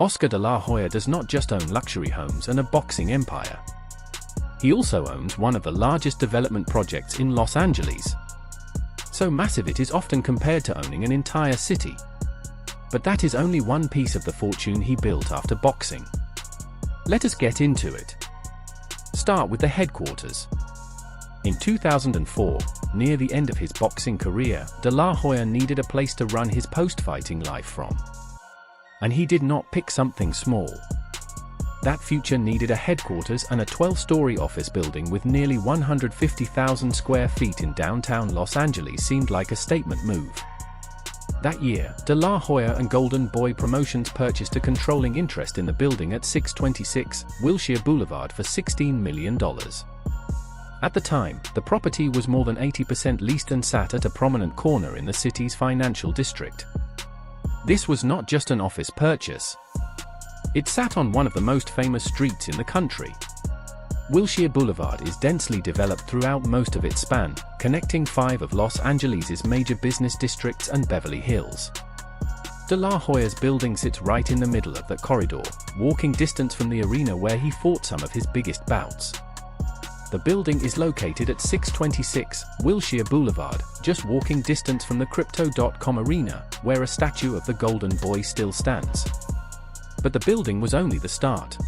Oscar De La Hoya does not just own luxury homes and a boxing empire. He also owns one of the largest development projects in Los Angeles. So massive it is often compared to owning an entire city. But that is only one piece of the fortune he built after boxing. Let us get into it. Start with the headquarters. In 2004, near the end of his boxing career, De La Hoya needed a place to run his post-fighting life from. And he did not pick something small. That future needed a headquarters, and a 12-story office building with nearly 150,000 square feet in downtown Los Angeles seemed like a statement move. That year, De La Hoya and Golden Boy Promotions purchased a controlling interest in the building at 626 Wilshire Boulevard for $16 million. At the time, the property was more than 80% leased and sat at a prominent corner in the city's financial district. This was not just an office purchase. It sat on one of the most famous streets in the country. Wilshire Boulevard is densely developed throughout most of its span, connecting 5 of Los Angeles' major business districts and Beverly Hills. De La Hoya's building sits right in the middle of that corridor, walking distance from the arena where he fought some of his biggest bouts. The building is located at 626 Wilshire Boulevard, just walking distance from the Crypto.com arena, where a statue of the Golden Boy still stands. But the building was only the start.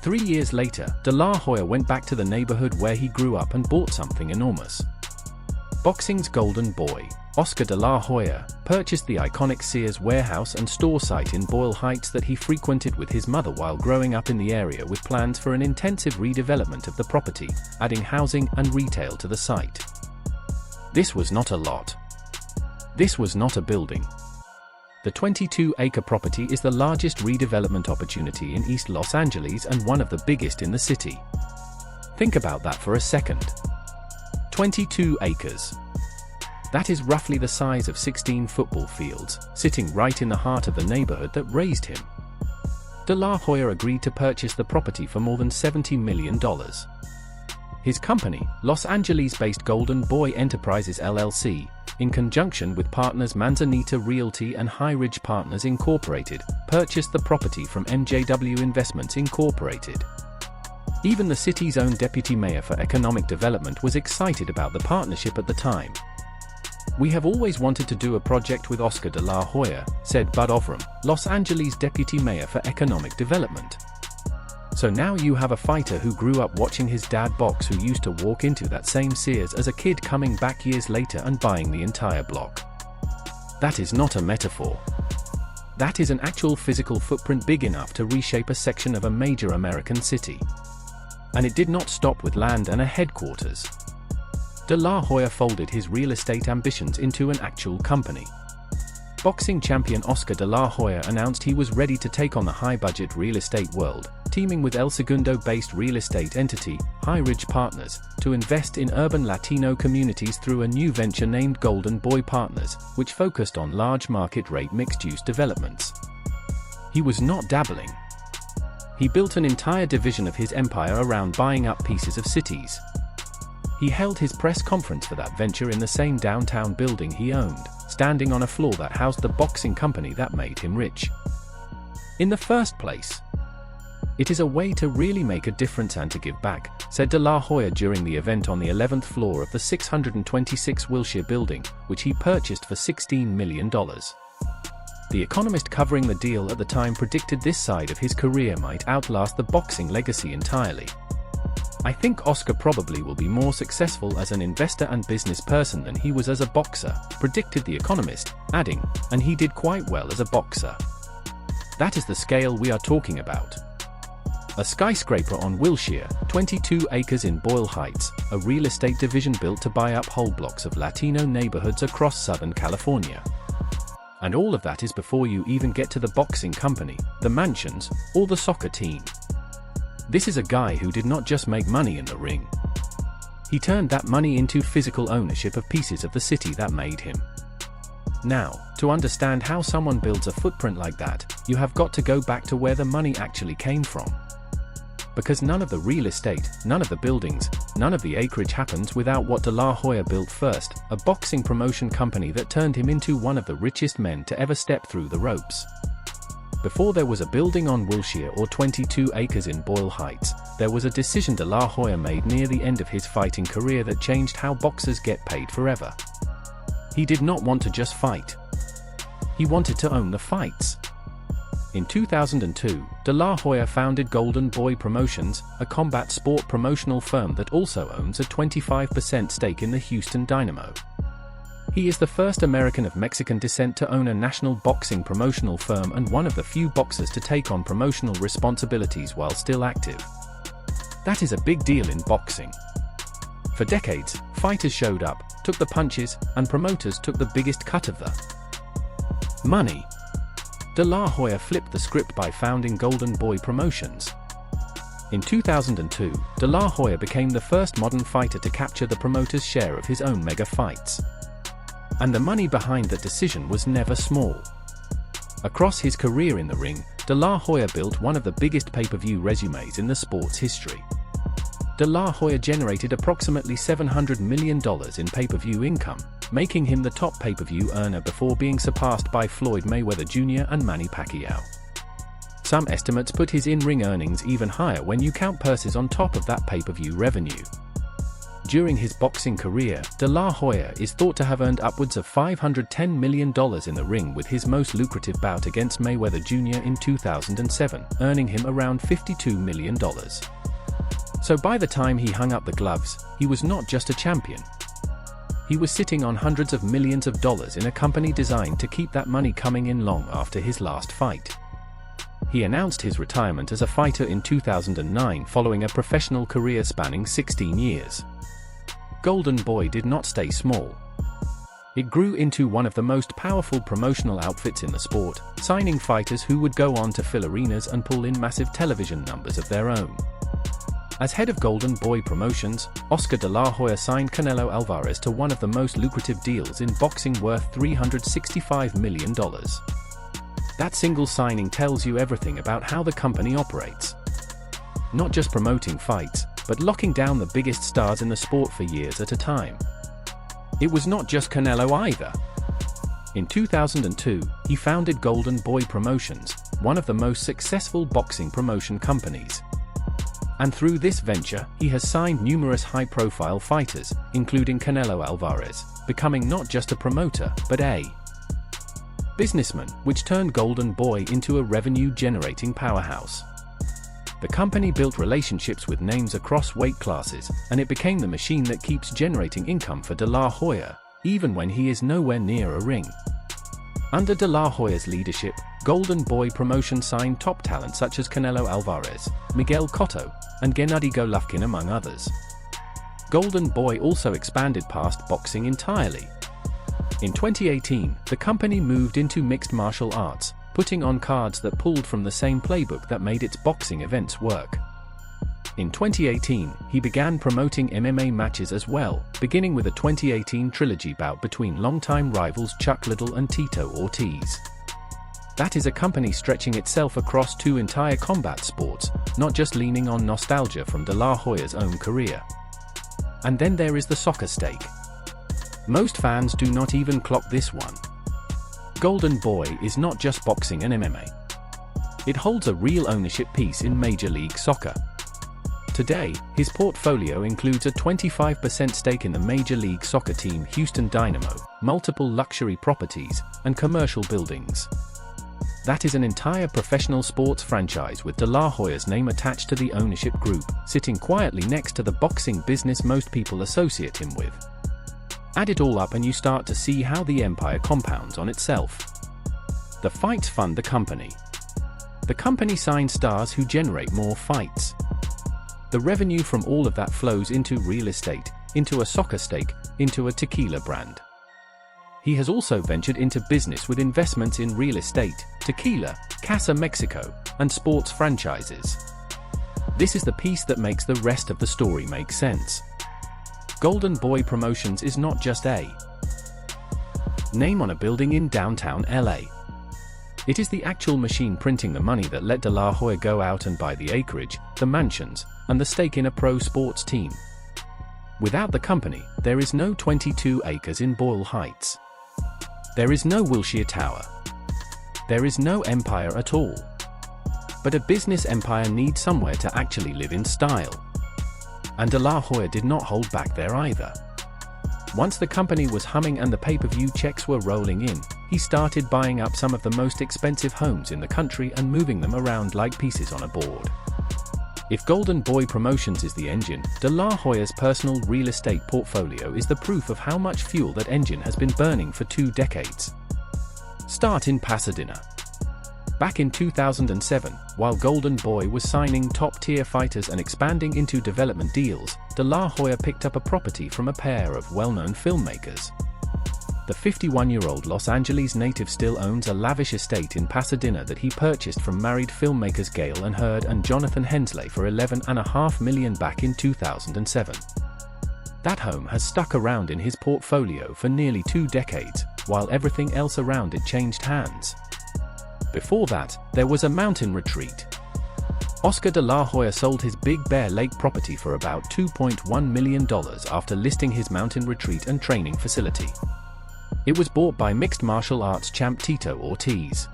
3 years later, De La Hoya went back to the neighborhood where he grew up and bought something enormous. Boxing's Golden Boy, Oscar De La Hoya, purchased the iconic Sears warehouse and store site in Boyle Heights that he frequented with his mother while growing up in the area, with plans for an intensive redevelopment of the property, adding housing and retail to the site. This was not a lot. This was not a building. The 22-acre property is the largest redevelopment opportunity in East Los Angeles and one of the biggest in the city. Think about that for a second. 22 acres. That is roughly the size of 16 football fields, sitting right in the heart of the neighborhood that raised him. De La Hoya agreed to purchase the property for more than $70 million. His company, Los Angeles-based Golden Boy Enterprises LLC, in conjunction with partners Manzanita Realty and High Ridge Partners Incorporated, purchased the property from MJW Investments Incorporated. Even the city's own deputy mayor for economic development was excited about the partnership at the time. "We have always wanted to do a project with Oscar De La Hoya," said Bud Ovram, Los Angeles deputy mayor for economic development. So now you have a fighter who grew up watching his dad box, who used to walk into that same Sears as a kid, coming back years later and buying the entire block. That is not a metaphor. That is an actual physical footprint big enough to reshape a section of a major American city. And it did not stop with land and a headquarters. De La Hoya folded his real estate ambitions into an actual company. Boxing champion Oscar De La Hoya announced he was ready to take on the high-budget real estate world, teaming with El Segundo-based real estate entity, High Ridge Partners, to invest in urban Latino communities through a new venture named Golden Boy Partners, which focused on large market-rate mixed-use developments. He was not dabbling. He built an entire division of his empire around buying up pieces of cities. He held his press conference for that venture in the same downtown building he owned, standing on a floor that housed the boxing company that made him rich. In the first place, it is a way to really make a difference and to give back, said De La Hoya during the event on the 11th floor of the 626 Wilshire building, which he purchased for $16 million. The Economist covering the deal at the time predicted this side of his career might outlast the boxing legacy entirely. "I think Oscar probably will be more successful as an investor and business person than he was as a boxer," predicted The Economist, adding, "and he did quite well as a boxer." That is the scale we are talking about. A skyscraper on Wilshire, 22 acres in Boyle Heights, a real estate division built to buy up whole blocks of Latino neighborhoods across Southern California. And all of that is before you even get to the boxing company, the mansions, or the soccer team. This is a guy who did not just make money in the ring. He turned that money into physical ownership of pieces of the city that made him. Now, to understand how someone builds a footprint like that, you have got to go back to where the money actually came from. Because none of the real estate, none of the buildings, none of the acreage happens without what De La Hoya built first, a boxing promotion company that turned him into one of the richest men to ever step through the ropes. Before there was a building on Wilshire or 22 acres in Boyle Heights, there was a decision De La Hoya made near the end of his fighting career that changed how boxers get paid forever. He did not want to just fight. He wanted to own the fights. In 2002, De La Hoya founded Golden Boy Promotions, a combat sport promotional firm that also owns a 25% stake in the Houston Dynamo. He is the first American of Mexican descent to own a national boxing promotional firm and one of the few boxers to take on promotional responsibilities while still active. That is a big deal in boxing. For decades, fighters showed up, took the punches, and promoters took the biggest cut of the money. De La Hoya flipped the script by founding Golden Boy Promotions. In 2002, De La Hoya became the first modern fighter to capture the promoter's share of his own mega fights. And the money behind that decision was never small. Across his career in the ring, De La Hoya built one of the biggest pay-per-view resumes in the sport's history. De La Hoya generated approximately $700 million in pay-per-view income, making him the top pay-per-view earner before being surpassed by Floyd Mayweather Jr. and Manny Pacquiao. Some estimates put his in-ring earnings even higher when you count purses on top of that pay-per-view revenue. During his boxing career, De La Hoya is thought to have earned upwards of $510 million in the ring, with his most lucrative bout against Mayweather Jr. in 2007, earning him around $52 million. So by the time he hung up the gloves, he was not just a champion. He was sitting on hundreds of millions of dollars in a company designed to keep that money coming in long after his last fight. He announced his retirement as a fighter in 2009 following a professional career spanning 16 years. Golden Boy did not stay small. It grew into one of the most powerful promotional outfits in the sport, signing fighters who would go on to fill arenas and pull in massive television numbers of their own. As head of Golden Boy Promotions, Oscar De La Hoya signed Canelo Alvarez to one of the most lucrative deals in boxing, worth $365 million. That single signing tells you everything about how the company operates. Not just promoting fights, but locking down the biggest stars in the sport for years at a time. It was not just Canelo either. In 2002, he founded Golden Boy Promotions, one of the most successful boxing promotion companies. And through this venture, he has signed numerous high-profile fighters, including Canelo Alvarez, becoming not just a promoter, but a businessman, which turned Golden Boy into a revenue-generating powerhouse. The company built relationships with names across weight classes, and it became the machine that keeps generating income for De La Hoya, even when he is nowhere near a ring. Under De La Hoya's leadership, Golden Boy Promotion signed top talent such as Canelo Alvarez, Miguel Cotto, and Gennady Golovkin, among others. Golden Boy also expanded past boxing entirely. In 2018, the company moved into mixed martial arts, putting on cards that pulled from the same playbook that made its boxing events work. In 2018, he began promoting MMA matches as well, beginning with a 2018 trilogy bout between longtime rivals Chuck Liddell and Tito Ortiz. That is a company stretching itself across two entire combat sports, not just leaning on nostalgia from De La Hoya's own career. And then there is the soccer stake. Most fans do not even clock this one. Golden Boy is not just boxing and MMA. It holds a real ownership piece in Major League Soccer. Today, his portfolio includes a 25% stake in the Major League Soccer team Houston Dynamo, multiple luxury properties, and commercial buildings. That is an entire professional sports franchise with De La Hoya's name attached to the ownership group, sitting quietly next to the boxing business most people associate him with. Add it all up and you start to see how the empire compounds on itself. The fights fund the company. The company signs stars who generate more fights. The revenue from all of that flows into real estate, into a soccer stake, into a tequila brand. He has also ventured into business with investments in real estate, tequila, Casa Mexico, and sports franchises. This is the piece that makes the rest of the story make sense. Golden Boy Promotions is not just a name on a building in downtown LA. It is the actual machine printing the money that let De La Hoya go out and buy the acreage, the mansions, and the stake in a pro sports team. Without the company, there is no 22 acres in Boyle Heights. There is no Wilshire Tower. there is no empire at all. But a business empire needs somewhere to actually live in style. And De La Hoya did not hold back there either. Once the company was humming and the pay-per-view checks were rolling in, he started buying up some of the most expensive homes in the country and moving them around like pieces on a board. If Golden Boy Promotions is the engine, De La Hoya's personal real estate portfolio is the proof of how much fuel that engine has been burning for 2 decades. Start in Pasadena. Back in 2007, while Golden Boy was signing top-tier fighters and expanding into development deals, De La Hoya picked up a property from a pair of well-known filmmakers. The 51-year-old Los Angeles native still owns a lavish estate in Pasadena that he purchased from married filmmakers Gail and Hurd and Jonathan Hensley for $11.5 million back in 2007. That home has stuck around in his portfolio for nearly 2 decades, while everything else around it changed hands. Before that, there was a mountain retreat. Oscar De La Hoya sold his Big Bear Lake property for about $2.1 million after listing his mountain retreat and training facility. It was bought by mixed martial arts champ Tito Ortiz.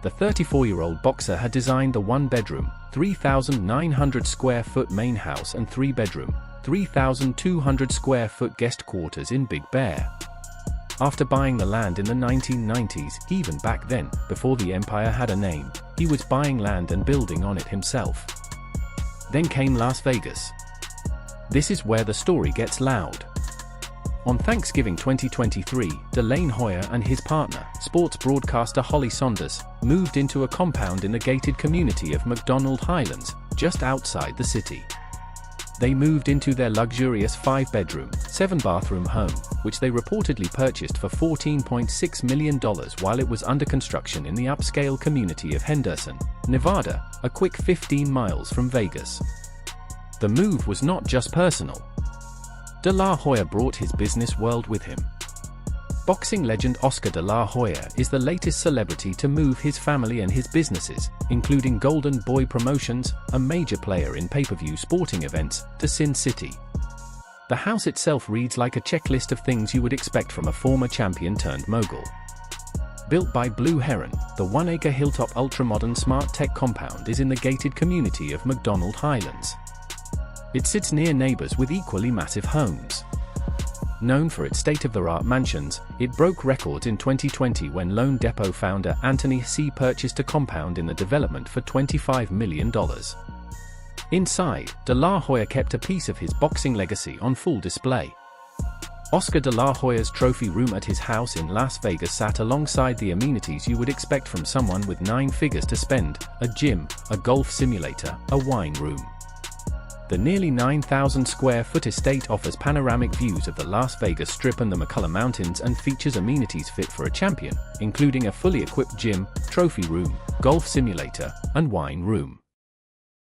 The 34-year-old boxer had designed the 1-bedroom, 3,900 square foot main house and 3-bedroom, 3,200 square foot guest quarters in Big Bear. After buying the land in the 1990s, even back then, before the empire had a name, he was buying land and building on it himself. Then came Las Vegas. This is where the story gets loud. On Thanksgiving 2023, De La Hoya and his partner, sports broadcaster Holly Saunders, moved into a compound in the gated community of McDonald Highlands, just outside the city. They moved into their luxurious 5-bedroom, 7-bathroom home, which they reportedly purchased for $14.6 million while it was under construction in the upscale community of Henderson, Nevada, a quick 15 miles from Vegas. The move was not just personal. De La Hoya brought his business world with him. Boxing legend Oscar De La Hoya is the latest celebrity to move his family and his businesses, including Golden Boy Promotions, a major player in pay-per-view sporting events, to Sin City. The house itself reads like a checklist of things you would expect from a former champion-turned-mogul. Built by Blue Heron, the 1-acre hilltop ultra-modern smart tech compound is in the gated community of McDonald Highlands. It sits near neighbors with equally massive homes. Known for its state-of-the-art mansions, it broke records in 2020 when Lone Depot founder Anthony C. purchased a compound in the development for $25 million. Inside, De La Hoya kept a piece of his boxing legacy on full display. Oscar De La Hoya's trophy room at his house in Las Vegas sat alongside the amenities you would expect from someone with 9 figures to spend: a gym, a golf simulator, a wine room. The nearly 9,000 square foot estate offers panoramic views of the Las Vegas Strip and the McCullough Mountains and features amenities fit for a champion, including a fully equipped gym, trophy room, golf simulator, and wine room.